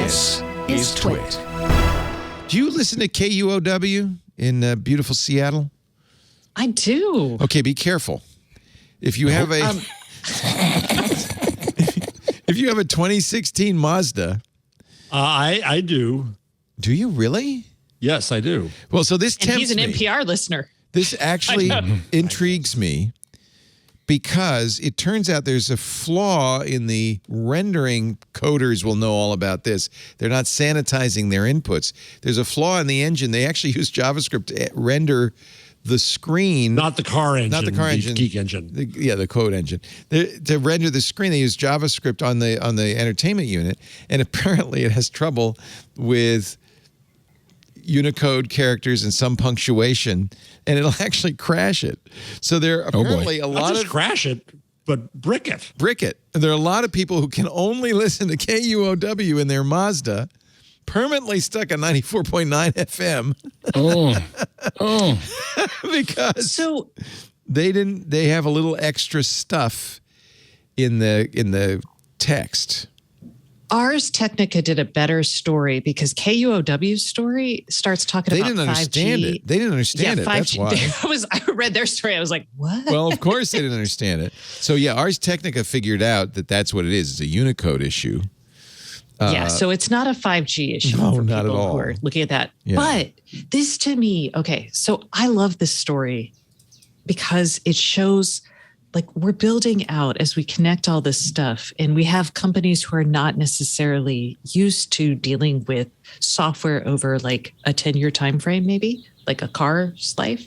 This is TWiT. Do you listen to KUOW in beautiful Seattle? I do. Okay, be careful. If you have a if you have a 2016 Mazda, I do. do you really? Yes, I do. Well, so this And tempts he's an me. NPR listener. This actually intrigues me because it turns out there's a flaw in the rendering. Coders will know all about this. They're not sanitizing their inputs. There's a flaw in the engine. They actually use JavaScript to render the screen. Not the car engine. Not the car engine. Geek engine. The code engine. To render the screen, they use JavaScript on the entertainment unit, and apparently it has trouble with Unicode characters and some punctuation, and it'll actually crash it. So there are apparently a Not lot just of crash it, but brick it. And there are a lot of people who can only listen to KUOW in their Mazda, permanently stuck on 94.9 FM. Because they have a little extra stuff in the text. Ars Technica did a better story because KUOW's story starts talking about 5G. They didn't understand it. They didn't understand it. 5G. That's why. I read their story. I was like, what? Well, of course they didn't understand it. So yeah, Ars Technica figured out that that's what it is. It's a Unicode issue. Yeah, so it's not a 5G issue No, for not at people all. who are looking at that. Yeah. But this to me, okay, so I love this story because it shows like we're building out as we connect all this stuff, and we have companies who are not necessarily used to dealing with software over like a 10-year time frame, maybe like a car's life,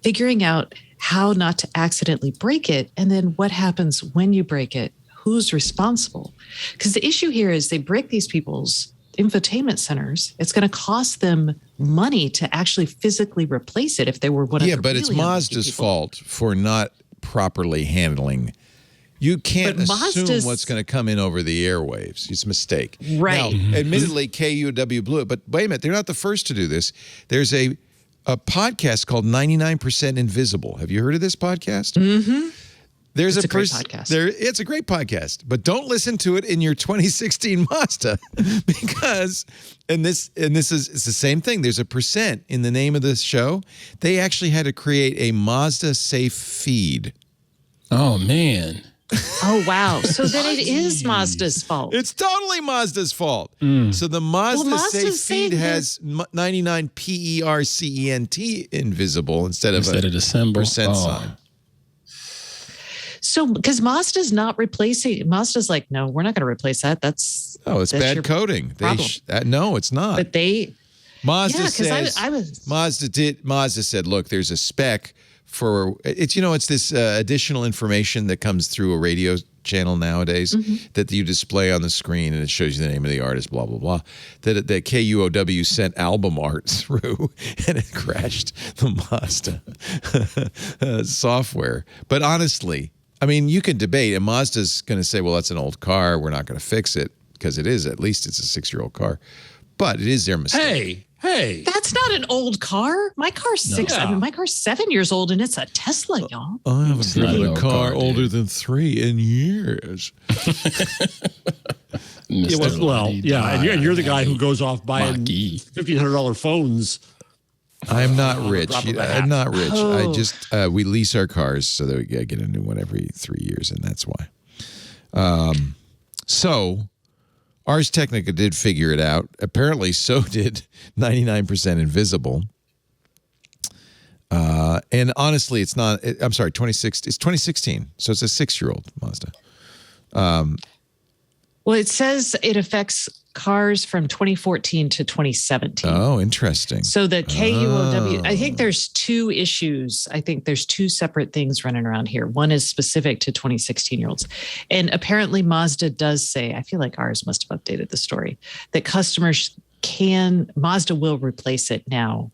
figuring out how not to accidentally break it, and then what happens when you break it. Who's responsible? Because the issue here is they break these people's infotainment centers. It's going to cost them money to actually physically replace it if they were one of the but it's really Mazda's people. fault for not properly handling. You can't But assume Mazda's- what's going to come in over the airwaves. It's a mistake. Right. Now, admittedly, KUOW blew it, but wait a minute. They're not the first to do this. There's a podcast called 99% Invisible. Have you heard of this podcast? Mm-hmm. There's It's a great podcast. It's a great podcast, but don't listen to it in your 2016 Mazda because, it's the same thing. There's a percent in the name of this show. They actually had to create a Mazda safe feed. Oh, man. Oh, wow. So then it is Mazda's fault. It's totally Mazda's fault. So the Mazda Mazda's safe saying feed that- has 99 PERCENT invisible instead of the symbol. percent sign. So, because Mazda's not replacing, Mazda's like, no, we're not going to replace that. It's Bad your coding. problem. No, it's not. But they, Mazda yeah, because says Mazda said, look, there's a spec for it's this additional information that comes through a radio channel nowadays that you display on the screen and it shows you the name of the artist, blah blah blah. That KUOW sent album art through and it crashed the Mazda software. But honestly, I mean, you can debate, and Mazda's going to say, well, that's an old car. We're not going to fix it because it is. At least it's a 6-year-old car. But it is their mistake. Hey. that's not an old car. My car's my car's 7 years old and it's a Tesla, y'all. I haven't driven not a an car old car, older than 3 in years. And you're the guy who goes off buying Maki. $1,500 phones. I'm not rich. drop of a hat. I'm not rich. I Oh. just we lease our cars so that we get a new one every 3 years, and that's why. So Ars Technica did figure it out. Apparently, so did 99% Invisible. And honestly, it's not. I'm sorry, 26. It's 2016, so it's a 6-year-old Mazda. Well, it says it affects cars from 2014 to 2017. Oh, interesting. So the KUOW, I think there's two issues. I think there's two separate things running around here. One is specific to 2016-year-olds. And apparently Mazda does say, I feel like ours must have updated the story, that customers Mazda will replace it now.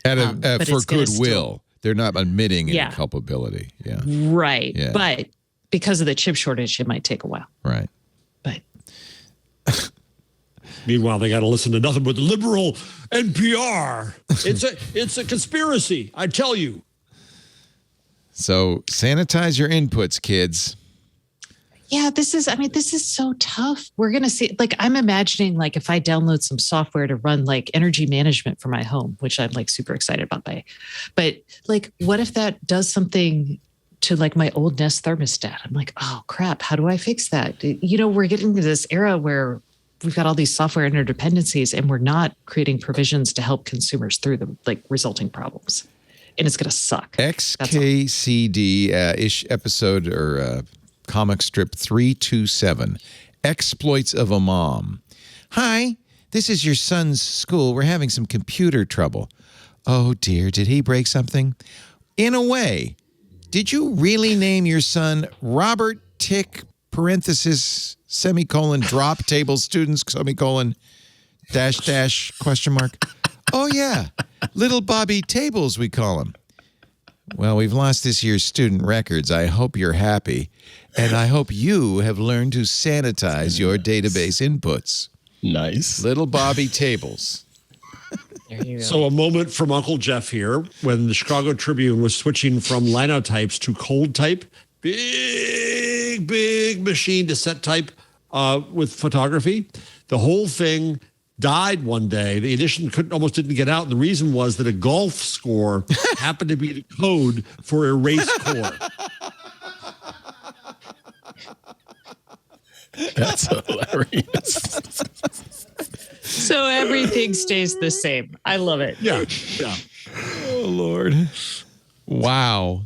But for it's gonna goodwill. They're not admitting any Yeah. culpability. Yeah. Right. Yeah. But because of the chip shortage, it might take a while. Right. But Meanwhile, they got to listen to nothing but liberal NPR. It's a conspiracy, I tell you. So sanitize your inputs, kids. Yeah, this is so tough. We're going to see, like, I'm imagining, like, if I download some software to run like energy management for my home, which I'm like super excited about but like, what if that does something to like my old Nest thermostat? I'm like, oh crap, how do I fix that? We're getting to this era where we've got all these software interdependencies and we're not creating provisions to help consumers through the like resulting problems. And it's going to suck. XKCD ish episode or comic strip 327, Exploits of a Mom. Hi, this is your son's school. We're having some computer trouble. Oh dear, did he break something? In a way, did you really name your son Robert Tick, parenthesis, semicolon, drop table students, semicolon, dash, dash, question mark? Oh yeah, little Bobby Tables, we call him. Well, we've lost this year's student records. I hope you're happy. And I hope you have learned to sanitize your database inputs. Nice. Little Bobby Tables. There you go. So a moment from Uncle Jeff here when the Chicago Tribune was switching from linotypes to cold type. Big machine to set type with photography. The whole thing died one day. The edition almost didn't get out. And the reason was that a golf score happened to be the code for erase core. That's hilarious. So everything stays the same. I love it. Yeah. Oh, Lord. Wow.